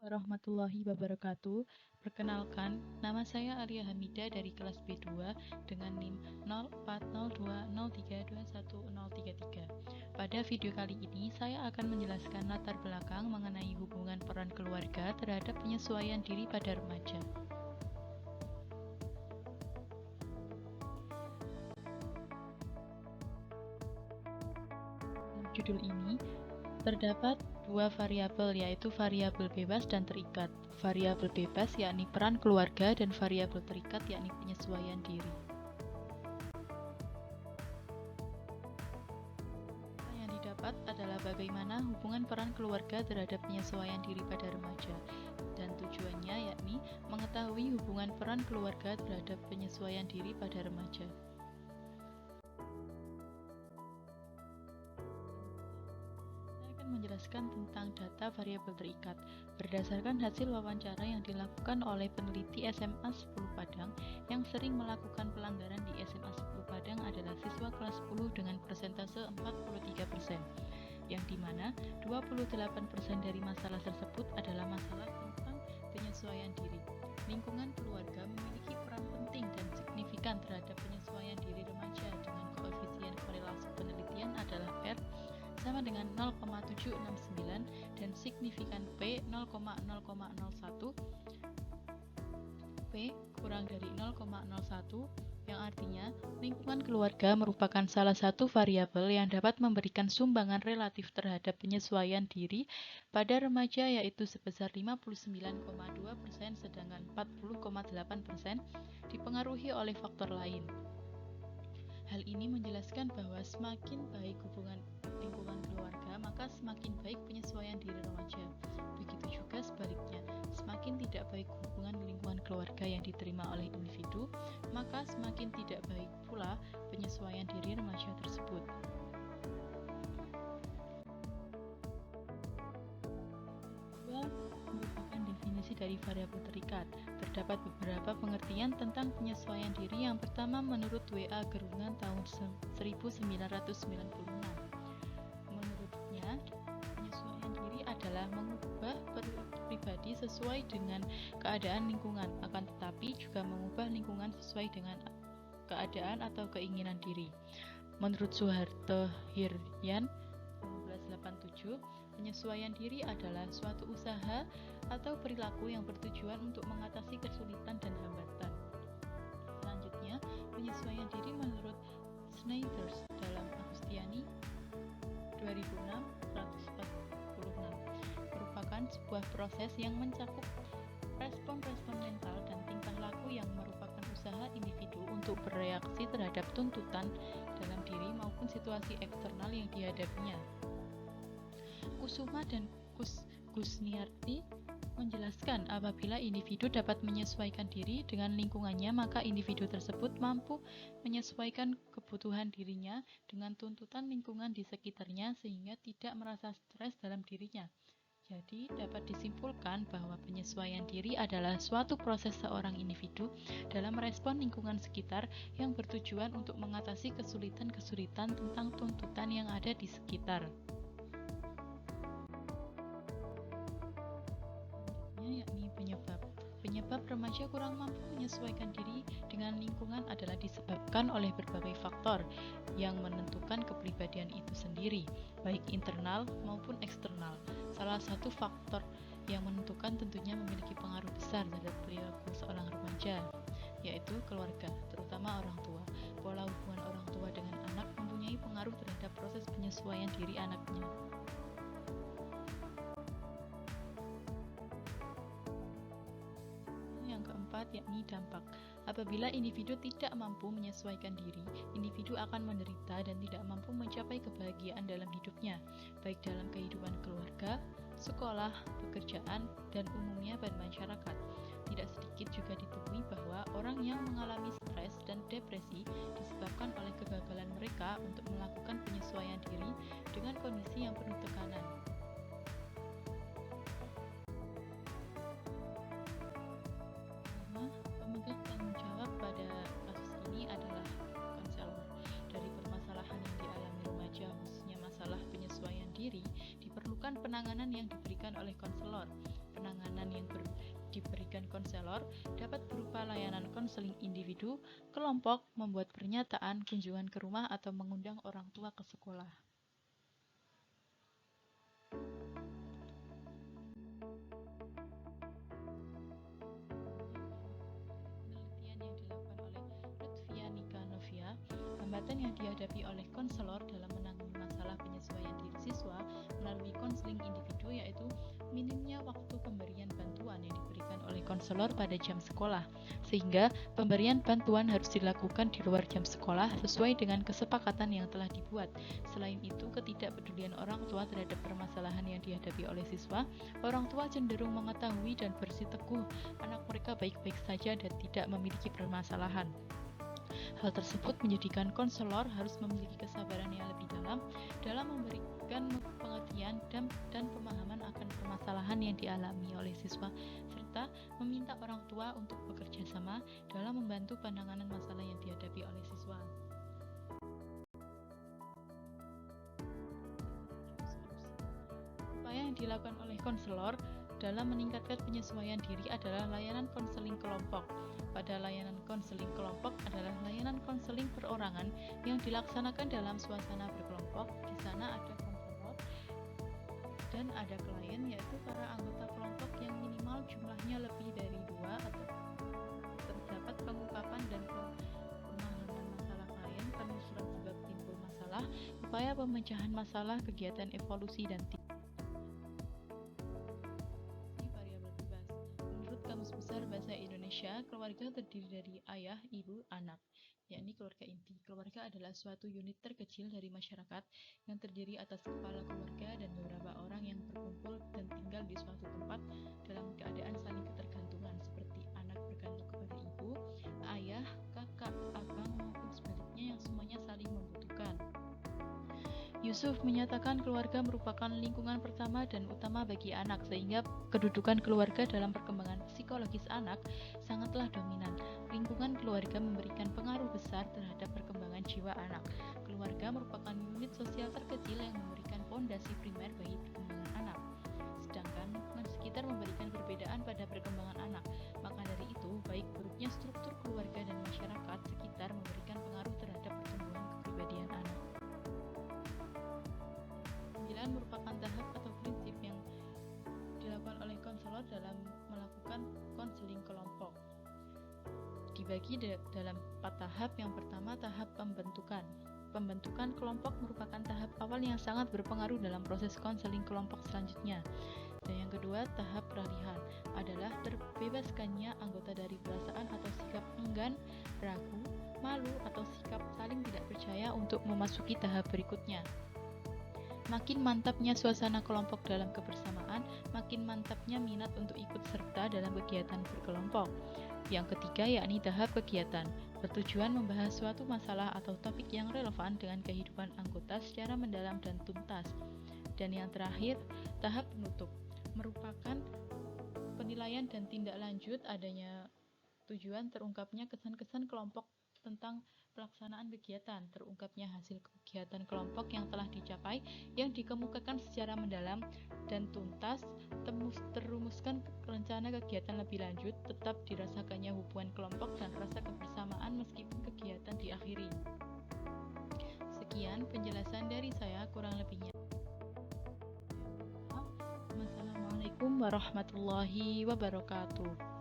Warahmatullahi wabarakatuh. Perkenalkan, nama saya Alia Hamida dari kelas B2 dengan NIM 040203210033. Pada video kali ini, saya akan menjelaskan latar belakang mengenai hubungan peran keluarga terhadap penyesuaian diri pada remaja. Dalam judul ini, terdapat dua variabel, yaitu variabel bebas dan terikat. Variabel bebas yakni peran keluarga dan variabel terikat yakni penyesuaian diri. Yang didapat adalah bagaimana hubungan peran keluarga terhadap penyesuaian diri pada remaja, dan tujuannya yakni mengetahui hubungan peran keluarga terhadap penyesuaian diri pada remaja. Menjelaskan tentang data variabel terikat. Berdasarkan hasil wawancara yang dilakukan oleh peneliti SMA 10 Padang, yang sering melakukan pelanggaran di SMA 10 Padang adalah siswa kelas 10 dengan persentase 43%, yang dimana 28% dari masalah tersebut adalah masalah tentang penyesuaian diri. Lingkungan keluarga memiliki peran penting dan signifikan terhadap penyesuaian diri remaja dengan koefisien korelasi penelitian adalah R sama dengan 0,769 dan signifikan P 0,001, P kurang dari 0,01, yang artinya lingkungan keluarga merupakan salah satu variabel yang dapat memberikan sumbangan relatif terhadap penyesuaian diri pada remaja, yaitu sebesar 59,2%, sedangkan 40,8% dipengaruhi oleh faktor lain. Hal ini menjelaskan bahwa semakin baik hubungan lingkungan keluarga, maka semakin baik penyesuaian diri remaja. Begitu juga sebaliknya, semakin tidak baik hubungan lingkungan keluarga yang diterima oleh individu, maka semakin tidak baik pula penyesuaian diri remaja tersebut. Merupakan definisi dari variabel terikat. Terdapat beberapa pengertian tentang penyesuaian diri. Yang pertama menurut W.A. Gerungan tahun 1996. Menurutnya, penyesuaian diri adalah mengubah pribadi sesuai dengan keadaan lingkungan, akan tetapi juga mengubah lingkungan sesuai dengan keadaan atau keinginan diri. Menurut Suharto Hiryan 1987, penyesuaian diri adalah suatu usaha atau perilaku yang bertujuan untuk mengatasi kesulitan dan hambatan. Selanjutnya, penyesuaian diri menurut Snijders dalam Agustiani 2006-146 merupakan sebuah proses yang mencakup respon-respon mental dan tingkah laku yang merupakan usaha individu untuk bereaksi terhadap tuntutan dalam diri maupun situasi eksternal yang dihadapinya. Kusuma dan Gusniarti menjelaskan apabila individu dapat menyesuaikan diri dengan lingkungannya, maka individu tersebut mampu menyesuaikan kebutuhan dirinya dengan tuntutan lingkungan di sekitarnya sehingga tidak merasa stres dalam dirinya. Jadi, dapat disimpulkan bahwa penyesuaian diri adalah suatu proses seorang individu dalam merespon lingkungan sekitar yang bertujuan untuk mengatasi kesulitan-kesulitan tentang tuntutan yang ada di sekitar. Yakni penyebab remaja kurang mampu menyesuaikan diri dengan lingkungan adalah disebabkan oleh berbagai faktor yang menentukan kepribadian itu sendiri, baik internal maupun eksternal. Salah satu faktor yang menentukan tentunya memiliki pengaruh besar terhadap perilaku seorang remaja, yaitu keluarga, terutama orang tua. Pola hubungan orang tua dengan anak mempunyai pengaruh terhadap proses penyesuaian diri anaknya. Yakni dampak. Apabila individu tidak mampu menyesuaikan diri, individu akan menderita dan tidak mampu mencapai kebahagiaan dalam hidupnya, baik dalam kehidupan keluarga, sekolah, pekerjaan, dan umumnya pada masyarakat. Tidak sedikit juga ditemui bahwa orang yang mengalami stres dan depresi disebabkan oleh kegagalan mereka untuk melakukan penyesuaian diri dengan kondisi yang penuh tekanan. Pemegang tanggung jawab pada kasus ini adalah konselor. Dari permasalahan yang dialami remaja, khususnya masalah penyesuaian diri, diperlukan merupakan penanganan yang diberikan oleh konselor. Penanganan yang diberikan konselor dapat berupa layanan konseling individu, kelompok, membuat pernyataan, kunjungan ke rumah, atau mengundang orang tua ke sekolah. Hambatan yang dihadapi oleh konselor dalam menangani masalah penyesuaian diri siswa melalui konseling individu yaitu minimnya waktu pemberian bantuan yang diberikan oleh konselor pada jam sekolah, sehingga pemberian bantuan harus dilakukan di luar jam sekolah sesuai dengan kesepakatan yang telah dibuat. Selain itu, ketidakpedulian orang tua terhadap permasalahan yang dihadapi oleh siswa. Orang tua cenderung mengetahui dan bersiteguh anak mereka baik-baik saja dan tidak memiliki permasalahan. Hal tersebut menjadikan konselor harus memiliki kesabaran yang lebih dalam memberikan pengertian dan pemahaman akan permasalahan yang dialami oleh siswa, serta meminta orang tua untuk bekerja sama dalam membantu penanganan masalah yang dihadapi oleh siswa. Upaya yang dilakukan oleh konselor dalam meningkatkan penyesuaian diri adalah layanan konseling kelompok. Pada layanan konseling kelompok adalah layanan konseling perorangan yang dilaksanakan dalam suasana berkelompok. Di sana ada konselor dan ada klien, yaitu para anggota kelompok yang minimal jumlahnya lebih dari 2 atau terdapat pengungkapan dan pemahaman masalah klien, penelusuran sebab timbul masalah, upaya pemecahan masalah, kegiatan evolusi dan Besar Bahasa Indonesia, keluarga terdiri dari ayah, ibu, anak, yakni keluarga inti. Keluarga adalah suatu unit terkecil dari masyarakat yang terdiri atas kepala keluarga dan beberapa orang yang berkumpul dan tinggal di suatu tempat dalam keadaan saling ketergantungan, seperti anak bergantung kepada ibu, ayah, kakak, abang, maupun sebaliknya yang semuanya saling membutuhkan. Yusuf menyatakan keluarga merupakan lingkungan pertama dan utama bagi anak, sehingga kedudukan keluarga dalam perkembangan psikologis anak sangatlah dominan. Lingkungan keluarga memberikan pengaruh besar terhadap perkembangan jiwa anak. Keluarga merupakan unit sosial terkecil yang memberikan fondasi primer bagi perkembangan anak. Sedangkan lingkungan sekitar memberikan perbedaan pada perkembangan anak. Maka dari itu, baik buruknya struktur keluarga dan masyarakat sekitar memberikan pengaruh terhadap pertumbuhan kepribadian anak. Merupakan tahap atau prinsip yang dilakukan oleh konselor dalam melakukan konseling kelompok. Dibagi dalam 4 tahap. Yang pertama, tahap pembentukan. Pembentukan kelompok merupakan tahap awal yang sangat berpengaruh dalam proses konseling kelompok selanjutnya. Dan yang kedua, tahap peralihan adalah terbebaskannya anggota dari perasaan atau sikap enggan, ragu, malu, atau sikap saling tidak percaya untuk memasuki tahap berikutnya. Makin mantapnya suasana kelompok dalam kebersamaan, makin mantapnya minat untuk ikut serta dalam kegiatan berkelompok. Yang ketiga, yakni tahap kegiatan, bertujuan membahas suatu masalah atau topik yang relevan dengan kehidupan anggota secara mendalam dan tuntas. Dan yang terakhir, tahap penutup, merupakan penilaian dan tindak lanjut adanya tujuan terungkapnya kesan-kesan kelompok tentang pelaksanaan kegiatan, terungkapnya hasil kegiatan kelompok yang telah dicapai, yang dikemukakan secara mendalam dan tuntas, terumuskan rencana kegiatan lebih lanjut, tetap dirasakannya hubungan kelompok dan rasa kebersamaan meskipun kegiatan diakhiri. Sekian penjelasan dari saya, kurang lebihnya. Wassalamualaikum warahmatullahi wabarakatuh.